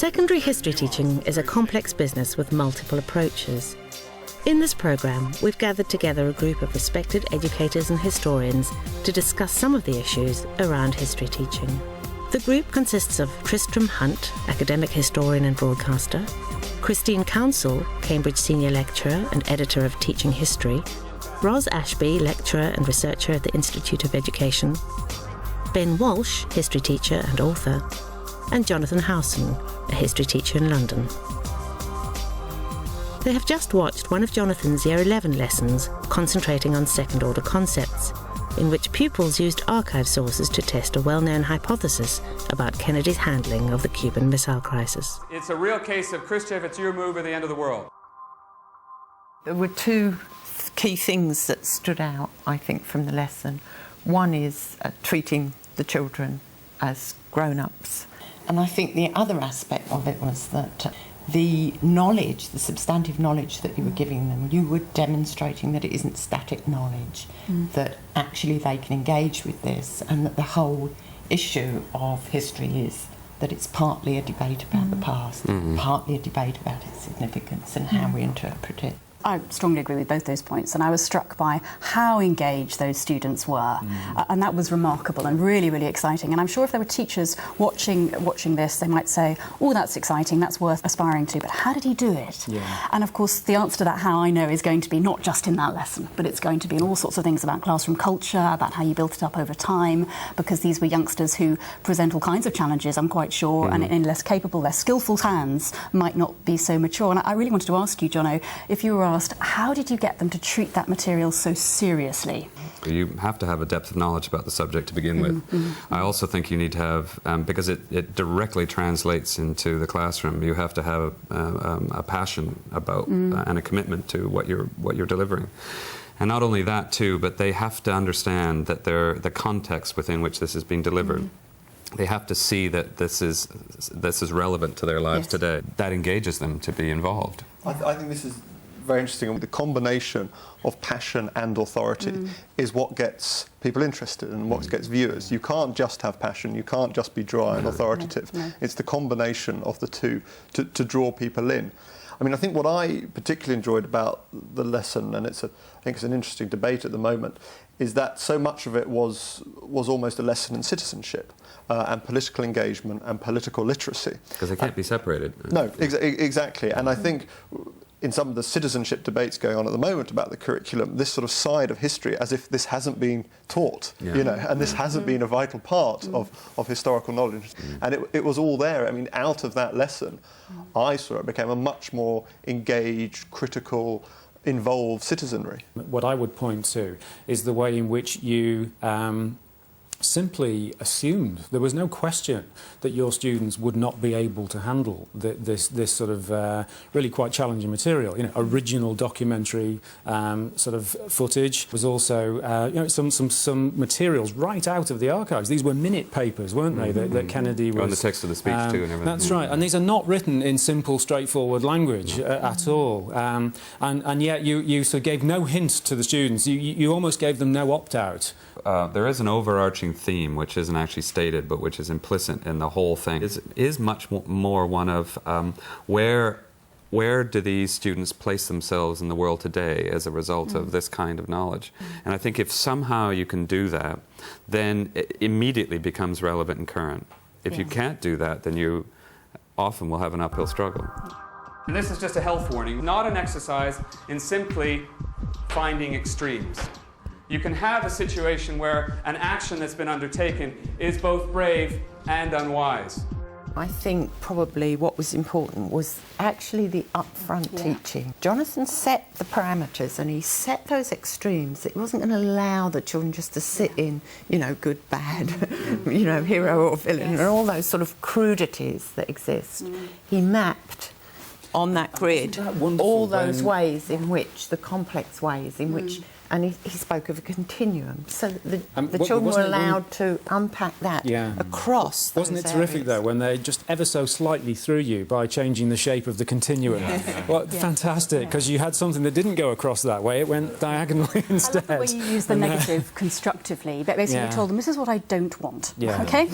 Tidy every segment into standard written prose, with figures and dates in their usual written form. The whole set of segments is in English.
Secondary history teaching is a complex business with multiple approaches. In this programme, we've gathered together a group of respected educators and historians to discuss some of the issues around history teaching. The group consists of Tristram Hunt, academic historian and broadcaster, Christine Counsell, Cambridge senior lecturer and editor of Teaching History, Ros Ashby, lecturer and researcher at the Institute of Education, Ben Walsh, history teacher and author, and Jonathan Howson, a history teacher in London. They have just watched one of Jonathan's Year 11 lessons concentrating on second-order concepts, in which pupils used archive sources to test a well-known hypothesis about Kennedy's handling of the Cuban Missile Crisis. It's a real case of Khrushchev, it's your move or the end of the world. There were two key things that stood out, I think, from the lesson. One is treating the children as grown-ups. And I think the other aspect of it was that the knowledge, the substantive knowledge that you were giving them, you were demonstrating that it isn't static knowledge, that actually they can engage with this, and that the whole issue of history is that it's partly a debate about the past, partly a debate about its significance and how we interpret it. I strongly agree with both those points, and I was struck by how engaged those students were, and that was remarkable and really, really exciting. And I'm sure if there were teachers watching this, they might say, "Oh, that's exciting, that's worth aspiring to." But how did he do it? Yeah. And of course, the answer to that, how I know, is going to be not just in that lesson, but it's going to be in all sorts of things about classroom culture, about how you built it up over time, because these were youngsters who present all kinds of challenges, I'm quite sure, and in less capable, less skillful hands might not be so mature. And I really wanted to ask you, Jono, if you were asked, how did you get them to treat that material so seriously? You have to have a depth of knowledge about the subject to begin with. I also think you need to have, because it directly translates into the classroom, you have to have a passion about and a commitment to what you're delivering. And not only that too, but they have to understand that the context within which this is being delivered. They have to see that this is relevant to their lives today. That engages them to be involved. I think this is very interesting. The combination of passion and authority is what gets people interested and what gets viewers. You can't just have passion, you can't just be dry and authoritative. It's the combination of the two to draw people in. I mean, I think what I particularly enjoyed about the lesson, and I think it's an interesting debate at the moment, is that so much of it was almost a lesson in citizenship and political engagement and political literacy. Because they can't be separated. No, exactly. And I think in some of the citizenship debates going on at the moment about the curriculum, this sort of side of history, as if this hasn't been taught, you know, and this hasn't been a vital part of historical knowledge. And it was all there. I mean, out of that lesson, I saw it became a much more engaged, critical, involved citizenry. What I would point to is the way in which you simply assumed, there was no question that your students would not be able to handle this sort of really quite challenging material. You know, original documentary sort of footage was also you know, some materials right out of the archives. These were minute papers, weren't they? That Kennedy was on the text of the speech too, and everything. That's right, and these are not written in simple, straightforward language at all. And yet you sort of gave no hint to the students. You almost gave them no opt-out. There is an overarching theme which isn't actually stated but which is implicit in the whole thing. Is much more one of where do these students place themselves in the world today as a result of this kind of knowledge? And I think if somehow you can do that, then it immediately becomes relevant and current. If you can't do that, then you often will have an uphill struggle. And this is just a health warning, not an exercise in simply finding extremes. You can have a situation where an action that's been undertaken is both brave and unwise. I think probably what was important was actually the upfront teaching. Jonathan set the parameters and he set those extremes. It wasn't going to allow the children just to sit in, you know, good, bad, you know, hero or villain, and all those sort of crudities that exist. He mapped on that grid all those ways in which, the complex ways in which and he spoke of a continuum, so that the But children were wasn't it allowed to unpack that across Wasn't it those terrific, areas. though, when they just ever so slightly threw you by changing the shape of the continuum? Well, fantastic, because you had something that didn't go across that way, it went diagonally instead. I love the way you use the negative constructively, but basically you told them, this is what I don't want, okay?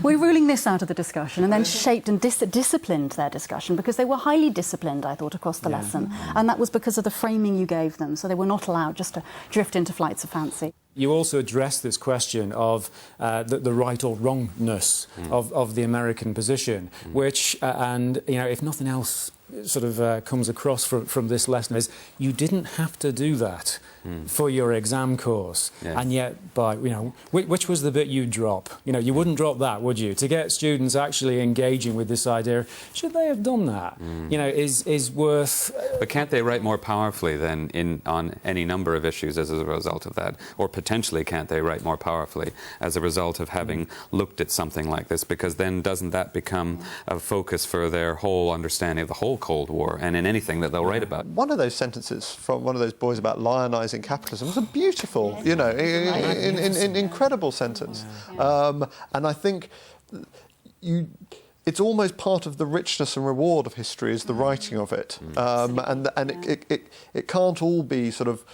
We're ruling this out of the discussion, and then shaped and disciplined their discussion, because they were highly disciplined, I thought, across the lesson, and that was because of the framing you gave them, so they were not allowed just to drift into flights of fancy. You also addressed this question of the right or wrongness of the American position, which, and, you know, if nothing else sort of comes across from this lesson, is you didn't have to do that for your exam course, and yet, by, you know, which was the bit you drop? You know, you wouldn't drop that, would you? To get students actually engaging with this idea, should they have done that? You know, is worth... But can't they write more powerfully than on any number of issues as a result of that? Or potentially can't they write more powerfully as a result of having looked at something like this? Because then doesn't that become a focus for their whole understanding of the whole Cold War and in anything that they'll write about? One of those sentences from one of those boys about lionising capitalism was a beautiful, you know, incredible sentence. And I think it's almost part of the richness and reward of history is the writing of it. And it can't all be sort of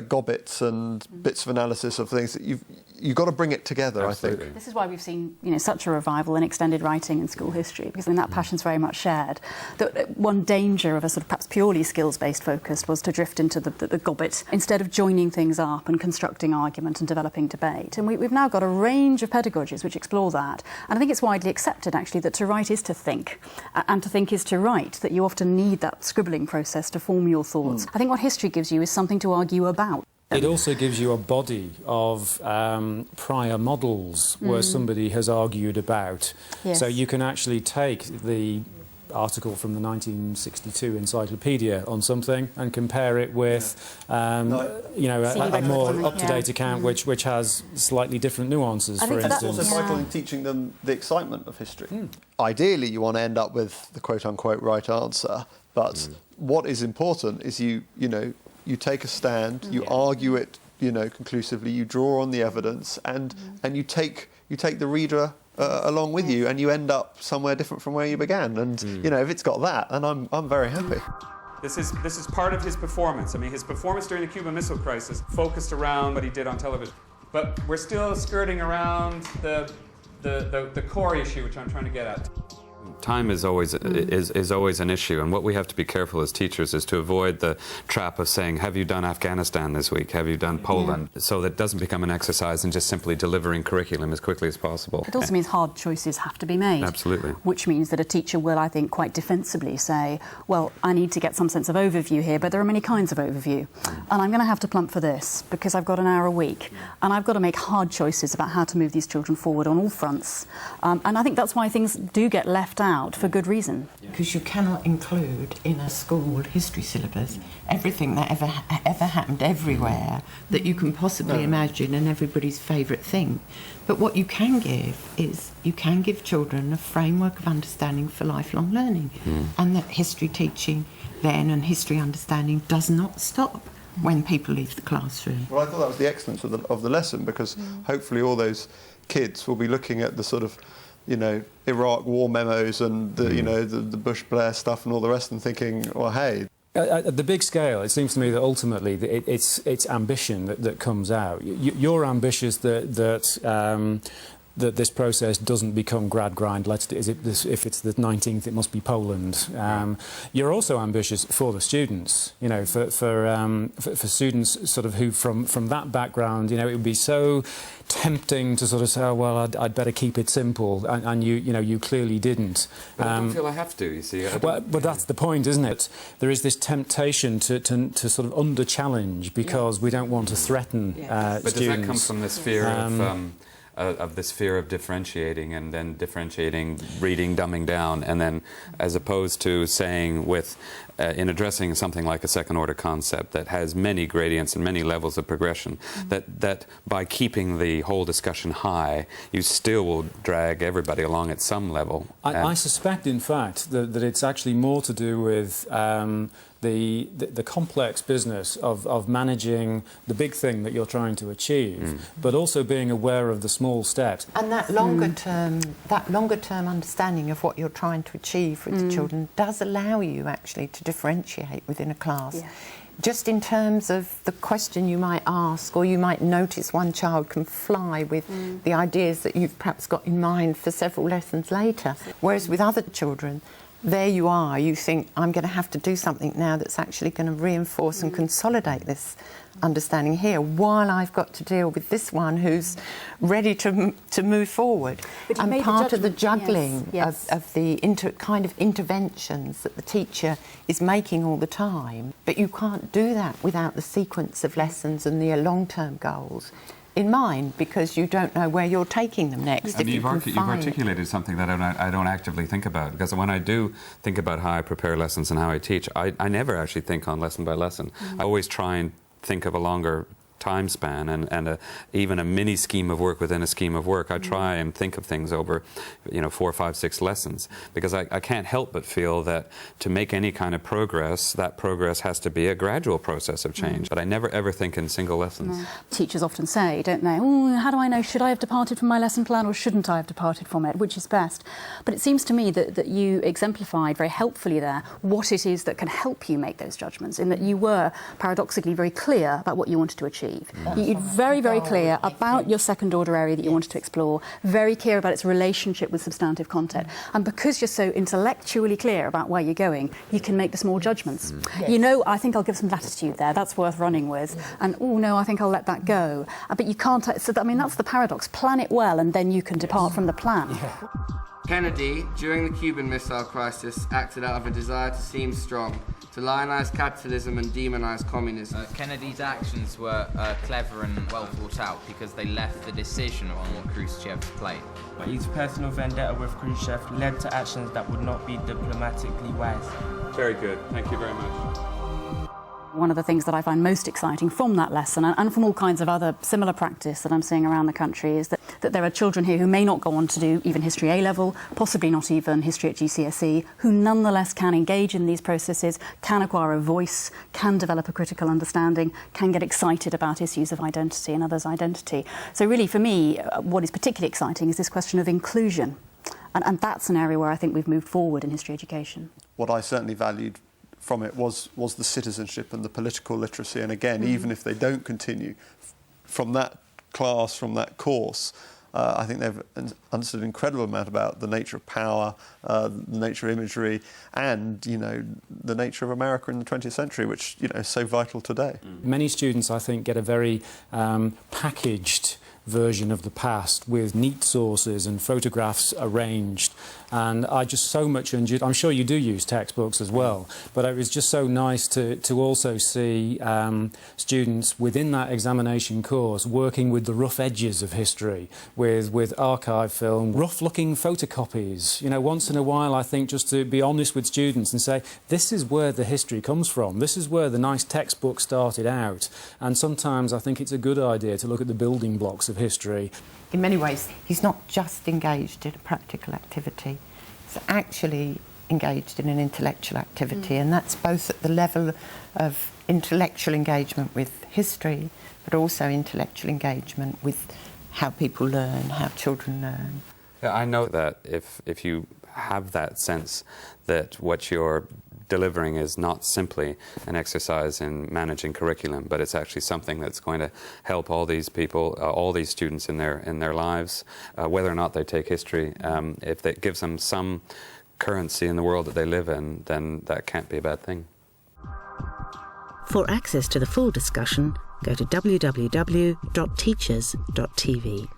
gobbets and bits of analysis of things that you've got to bring it together. Absolutely. I think This is why we've seen, you know, such a revival in extended writing in school history, because I mean that passion's very much shared. That one danger of a sort of perhaps purely skills-based focus was to drift into the gobbet instead of joining things up and constructing argument and developing debate. And we've now got a range of pedagogies which explore that. And I think it's widely accepted actually that to write is to think, and to think is to write. That you often need that scribbling process to form your thoughts. I think what history gives you is something to argue about. It also gives you a body of prior models where somebody has argued about. Yes. So you can actually take the article from the 1962 encyclopedia on something and compare it with, you know, a more up-to-date account which has slightly different nuances, for instance. It's also vital in teaching them the excitement of history. Ideally, you want to end up with the quote-unquote right answer, but what is important is you take a stand, you argue it, you know, conclusively, you draw on the evidence, and you take the reader along with you, and you end up somewhere different from where you began. And you know, if it's got that, then I'm very happy. This is part of his performance. I mean, his performance during the Cuban Missile Crisis focused around what he did on television. But we're still skirting around the core issue, which I'm trying to get at. Time is always an issue, and what we have to be careful as teachers is to avoid the trap of saying, have you done Afghanistan this week, have you done Poland, so that it doesn't become an exercise in just simply delivering curriculum as quickly as possible. It also means hard choices have to be made. Absolutely. Which means that a teacher will, I think, quite defensively say, well, I need to get some sense of overview here, but there are many kinds of overview, and I'm going to have to plump for this because I've got an hour a week, and I've got to make hard choices about how to move these children forward on all fronts. And I think that's why things do get left out for good reason. Because you cannot include in a school history syllabus everything that ever happened everywhere that you can possibly imagine and everybody's favourite thing. But what you can give is you can give children a framework of understanding for lifelong learning, and that history teaching then and history understanding does not stop when people leave the classroom. Well, I thought that was the excellence of the lesson, because hopefully all those kids will be looking at the sort of, you know, Iraq war memos and the, you know, the Bush Blair stuff and all the rest, and thinking, well, hey. At the big scale, it seems to me that ultimately it's ambition that comes out. You're ambitious that this process doesn't become grad grind. If it's the 19th, it must be Poland. You're also ambitious for the students. You know, for students sort of who from that background, you know, it would be so tempting to sort of say, oh, well, I'd better keep it simple, and you clearly didn't. But I don't feel I have to, you see. But that's the point, isn't it? There is this temptation to sort of under-challenge because we don't want to threaten students. But does that come from this fear of this fear of differentiating, and then differentiating, reading, dumbing down, and then as opposed to saying in addressing something like a second-order concept that has many gradients and many levels of progression, that by keeping the whole discussion high, you still will drag everybody along at some level. I suspect, in fact, that it's actually more to do with the complex business of managing the big thing that you're trying to achieve, but also being aware of the small steps. And that longer term understanding of what you're trying to achieve with the children does allow you actually to differentiate within a class. Yeah. Just in terms of the question you might ask, or you might notice one child can fly with the ideas that you've perhaps got in mind for several lessons later. Whereas with other children, there you are, you think, I'm going to have to do something now that's actually going to reinforce and consolidate this understanding here, while I've got to deal with this one who's ready to move forward. And part of the juggling of the kind of interventions that the teacher is making all the time, but you can't do that without the sequence of lessons and the long-term goals in mind, because you don't know where you're taking them next. And you've articulated something that I don't actively think about, because when I do think about how I prepare lessons and how I teach, I never actually think on lesson by lesson. I always try and think of a longer time span and even a mini scheme of work within a scheme of work. I try and think of things over, 4, 5, 6 lessons, because I can't help but feel that to make any kind of progress, that progress has to be a gradual process of change. But I never ever think in single lessons. No. Teachers often say, don't they, oh, how do I know, should I have departed from my lesson plan or shouldn't I have departed from it, which is best? But it seems to me that you exemplified very helpfully there what it is that can help you make those judgments, in that you were paradoxically very clear about what you wanted to achieve. You're very, very clear about your second order area that you wanted to explore, very clear about its relationship with substantive content. And because you're so intellectually clear about where you're going, you can make the small judgments. I think I'll give some latitude there, that's worth running with. And, oh, no, I think I'll let that go. But you can't, that's the paradox. Plan it well and then you can depart from the plan. Kennedy, during the Cuban Missile Crisis, acted out of a desire to seem strong, to lionize capitalism and demonize communism. Kennedy's actions were clever and well thought out because they left the decision on Khrushchev's plate. But his personal vendetta with Khrushchev led to actions that would not be diplomatically wise. Very good. Thank you very much. One of the things that I find most exciting from that lesson, and from all kinds of other similar practice that I'm seeing around the country, is that there are children here who may not go on to do even history A-level, possibly not even history at GCSE, who nonetheless can engage in these processes, can acquire a voice, can develop a critical understanding, can get excited about issues of identity and others' identity. So really, for me, what is particularly exciting is this question of inclusion. And that's an area where I think we've moved forward in history education. What I certainly valued from it was the citizenship and the political literacy. And again, even if they don't continue from that class, from that course, I think they've understood an incredible amount about the nature of power, the nature of imagery, and the nature of America in the 20th century, which is so vital today. Many students, I think, get a very packaged version of the past with neat sources and photographs arranged, and I just so much enjoyed. I'm sure you do use textbooks as well, but it was just so nice to also see students within that examination course working with the rough edges of history, with archive film, rough looking photocopies. Once in a while, I think, just to be honest with students and say, this is where the history comes from, this is where the nice textbook started out. And sometimes I think it's a good idea to look at the building blocks of history. In many ways, he's not just engaged in a practical activity, he's actually engaged in an intellectual activity, and that's both at the level of intellectual engagement with history, but also intellectual engagement with how people learn, how children learn. Yeah, I know that if you have that sense that what you're delivering is not simply an exercise in managing curriculum, but it's actually something that's going to help all these people, all these students in their lives, whether or not they take history. If it gives them some currency in the world that they live in, then that can't be a bad thing. For access to the full discussion, go to www.teachers.tv.